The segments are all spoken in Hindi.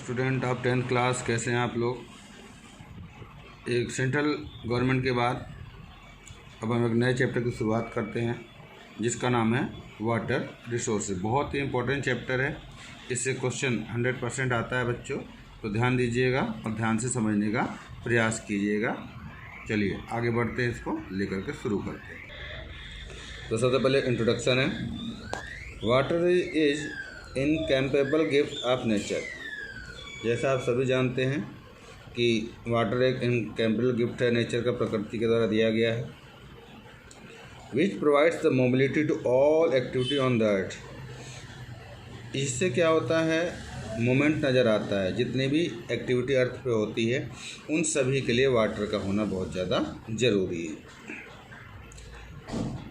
स्टूडेंट ऑफ 10th क्लास, कैसे हैं आप लोग। एक सेंट्रल गवर्नमेंट के बाद अब हम एक नए चैप्टर की शुरुआत करते हैं जिसका नाम है वाटर रिसोर्सेज। बहुत ही इंपॉर्टेंट चैप्टर है, इससे क्वेश्चन 100% आता है बच्चों, तो ध्यान दीजिएगा और ध्यान से समझने का प्रयास कीजिएगा। चलिए आगे बढ़ते हैं, इसको लेकर के शुरू करते हैं। तो सबसे पहले इंट्रोडक्शन है। Water is incomparable gift of nature. जैसा आप सभी जानते हैं कि वाटर एक इनकैम्पेबल गिफ्ट है, नेचर का, प्रकृति के द्वारा दिया गया है। Which provides the mobility to all activity on the earth. इससे क्या होता है, मोमेंट नज़र आता है। जितनी भी एक्टिविटी अर्थ पे होती है उन सभी के लिए वाटर का होना बहुत ज़्यादा ज़रूरी है।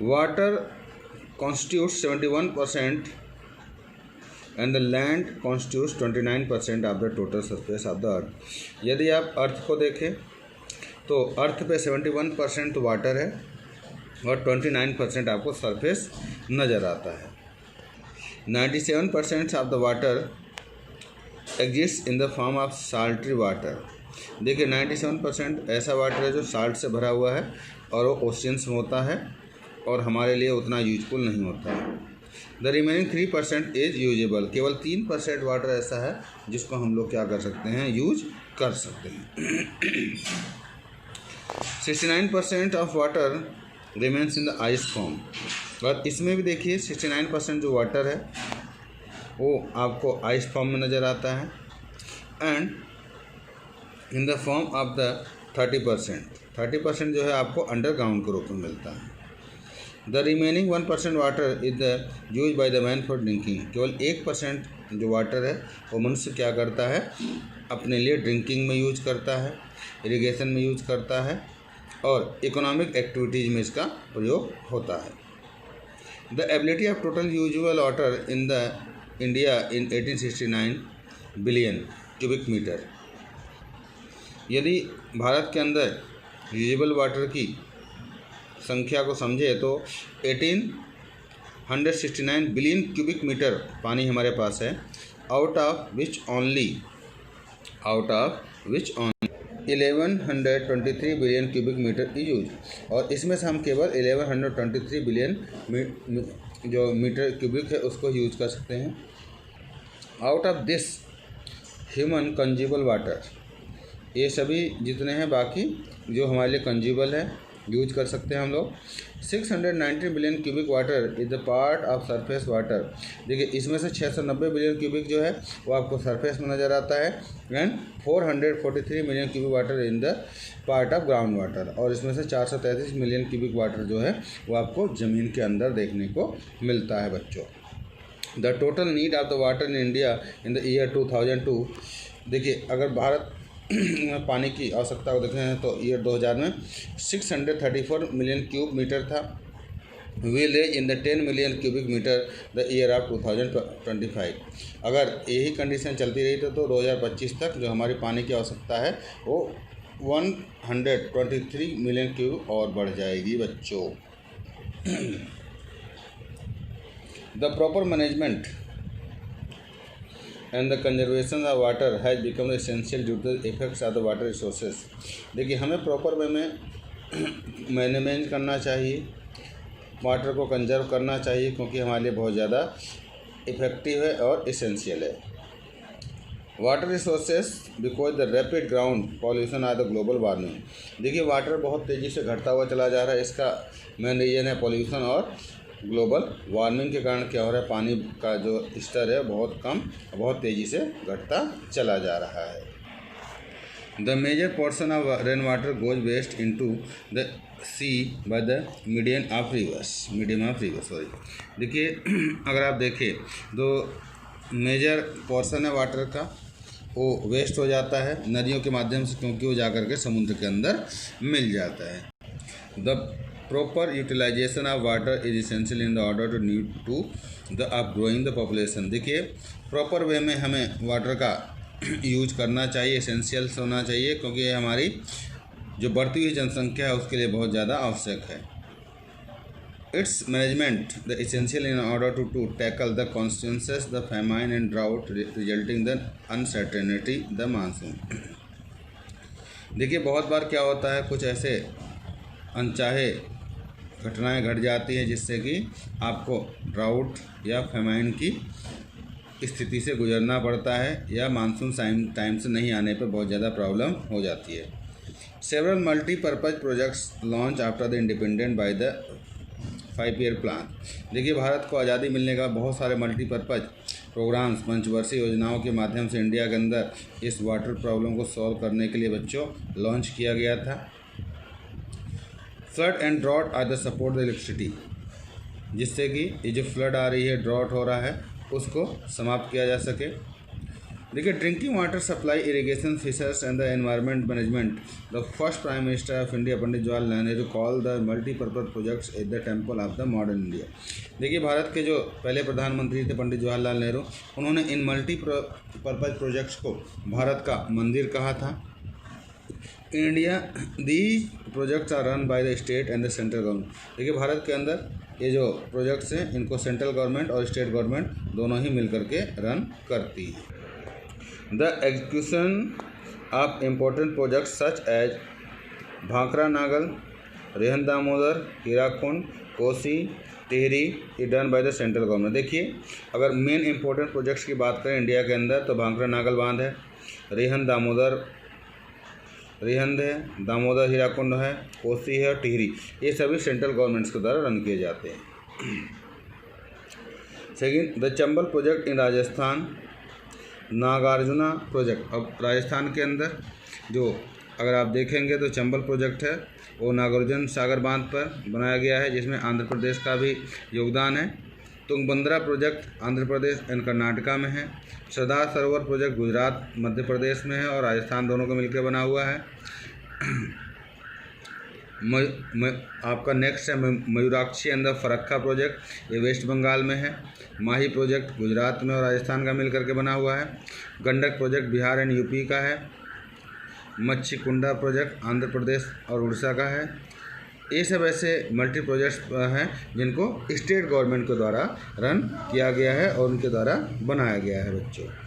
Water constitutes 71% and the land constitutes 29% of the total surface of the earth. यदि आप अर्थ को देखें तो अर्थ पे 71% वाटर है और 29% आपको सरफेस नज़र आता है। 97% of the water exist in the form of salty water. देखिए 97% ऐसा वाटर है जो साल्ट से भरा हुआ है और वो ओशियंस में होता है और हमारे लिए उतना यूजफुल नहीं होता है। The remaining 3% is usable. केवल 3% वाटर ऐसा है जिसको हम लोग क्या कर सकते हैं, यूज कर सकते हैं। 69% of water remains in the ice form. और इसमें भी देखिए 69% जो वाटर है वो आपको आइस फॉर्म में नज़र आता है and in the form of the 30% जो है आपको अंडरग्राउंड के रूप में मिलता है। The remaining 1% water is the use by the man for drinking. केवल 1% जो वाटर है वो मनुष्य क्या करता है, अपने लिए ड्रिंकिंग में यूज करता है, इरिगेशन में यूज करता है और इकोनॉमिक एक्टिविटीज़ में इसका प्रयोग होता है। The ability of total usual water in the India in 1869 billion cubic metre. यदि भारत के अंदर यूजेबल वाटर की संख्या को समझे तो 1869 बिलियन क्यूबिक मीटर पानी हमारे पास है, out of which only 1123 billion cubic metre is use. और इसमें से हम केवल 1123 बिलियन जो मीटर क्यूबिक है उसको यूज कर सकते हैं। Out of this human consumable water, ये सभी जितने हैं बाकी जो हमारे लिए कंज्यूबल है, यूज कर सकते हैं हम लोग। 690 billion cubic water is the part of surface water. देखिए इसमें से 690 बिलियन क्यूबिक जो है वो आपको सरफेस में नज़र आता है and 443 million cubic water in the part of ground water. और इसमें से 433 मिलियन क्यूबिक वाटर जो है वो आपको ज़मीन के अंदर देखने को मिलता है बच्चों। The total need of the water in India in the year 2002। देखिए अगर भारत में पानी की आवश्यकता को देखें तो ईयर 2000 में 634 मिलियन क्यूब मीटर था। Will raise in the 10 million cubic metre the year of 2025। अगर यही कंडीशन चलती रही तो 2025 तक जो हमारी पानी की आवश्यकता है वो 123 मिलियन क्यूब और बढ़ जाएगी बच्चों। The proper management and the conservation of water has become essential due to the effects of the water resources। देखिए हमें प्रॉपर वे में मैनेज करना चाहिए, वाटर को कंजर्व करना चाहिए क्योंकि हमारे लिए बहुत ज़्यादा इफ़ेक्टिव है और इसेंशियल है। Water resources because the rapid ground pollution are the global warming. देखिए वाटर बहुत तेज़ी से घटता हुआ चला जा रहा है, इसका मेन रीज़न है पॉल्यूशन और ग्लोबल वार्मिंग के कारण क्या हो रहा है, पानी का जो स्तर है बहुत कम, बहुत तेज़ी से घटता चला जा रहा है। The major portion of rain water goes waste into the sea by the medium of rivers sorry. देखिए अगर आप देखें तो मेजर पोर्शन है वाटर का वो वेस्ट हो जाता है नदियों के माध्यम से, क्योंकि वो जाकर के समुद्र के अंदर मिल जाता है। The proper utilization of water is essential in the order to need to the of growing the population। देखिए प्रॉपर वे में हमें वाटर का यूज करना चाहिए, एसेंशियल्स होना चाहिए, क्योंकि हमारी जो बढ़ती हुई जनसंख्या है उसके लिए बहुत ज़्यादा आवश्यक है। Its management the essential in order to tackle the consequences the famine and drought resulting the uncertainty the monsoon। देखिए बहुत बार क्या होता है, कुछ ऐसे अनचाहे घटनाएं घट जाती हैं जिससे कि आपको ड्राउट या फेमाइन की स्थिति से गुजरना पड़ता है या मानसून टाइम से नहीं आने पर बहुत ज़्यादा प्रॉब्लम हो जाती है। Several multipurpose projects launch after the independent by the 5-year plan. देखिए भारत को आज़ादी मिलने का बहुत सारे मल्टीपर्पज़ प्रोग्राम्स पंचवर्षीय योजनाओं के माध्यम से इंडिया के अंदर इस वाटर प्रॉब्लम को सॉल्व करने के लिए बच्चों लॉन्च किया गया था। Flood and drought are the support the electricity, जिससे कि ये जो फ्लड आ रही है, ड्रॉट हो रहा है, उसको समाप्त किया जा सके। देखिए drinking water supply, irrigation, fishers and the environment management, the first prime minister of India Pandit Jawaharlal Nehru call the multipurpose projects at the temple of the modern India. देखिए भारत के जो पहले प्रधानमंत्री थे पंडित जवाहरलाल नेहरू, उन्होंने इन मल्टीपर्पज़ प्रोजेक्ट्स को भारत का मंदिर कहा था। India the projects are run by the state and the central government. देखिए भारत के अंदर ये जो प्रोजेक्ट्स हैं इनको सेंट्रल गवर्नमेंट और स्टेट गवर्नमेंट दोनों ही मिलकर के रन करती है। The execution of important projects such as Bhakra Nangal, Rihand Damodar, Hirakud, Kosi, Tehri ये done by the central government. देखिए अगर मेन इंपॉर्टेंट प्रोजेक्ट्स की बात करें इंडिया के अंदर तो भाखड़ा नागल बांध है, रेहन दामोदर हीराकुंड है, कोसी है और टिहरी, ये सभी सेंट्रल गवर्नमेंट्स के द्वारा रन किए जाते हैं। Second, the Chambal project in Rajasthan, Nagarjuna project. अब राजस्थान के अंदर जो अगर आप देखेंगे तो चंबल प्रोजेक्ट है वो नागार्जुन सागर बांध पर बनाया गया है, जिसमें आंध्र प्रदेश का भी योगदान है। तुंगभद्रा प्रोजेक्ट आंध्र प्रदेश एंड कर्नाटका में है। सरदार सरोवर प्रोजेक्ट गुजरात मध्य प्रदेश में है और राजस्थान दोनों को मिलकर बना हुआ है। आपका नेक्स्ट है Mayurakshi and the Farakka project, ये वेस्ट बंगाल में है। माही प्रोजेक्ट गुजरात में और राजस्थान का मिलकर के बना हुआ है। Gandak project Bihar and UP का है। मच्छीकुंडा प्रोजेक्ट आंध्र प्रदेश और उड़ीसा का है। ये सब ऐसे मल्टी प्रोजेक्ट्स हैं जिनको स्टेट गवर्नमेंट के द्वारा रन किया गया है और उनके द्वारा बनाया गया है बच्चों।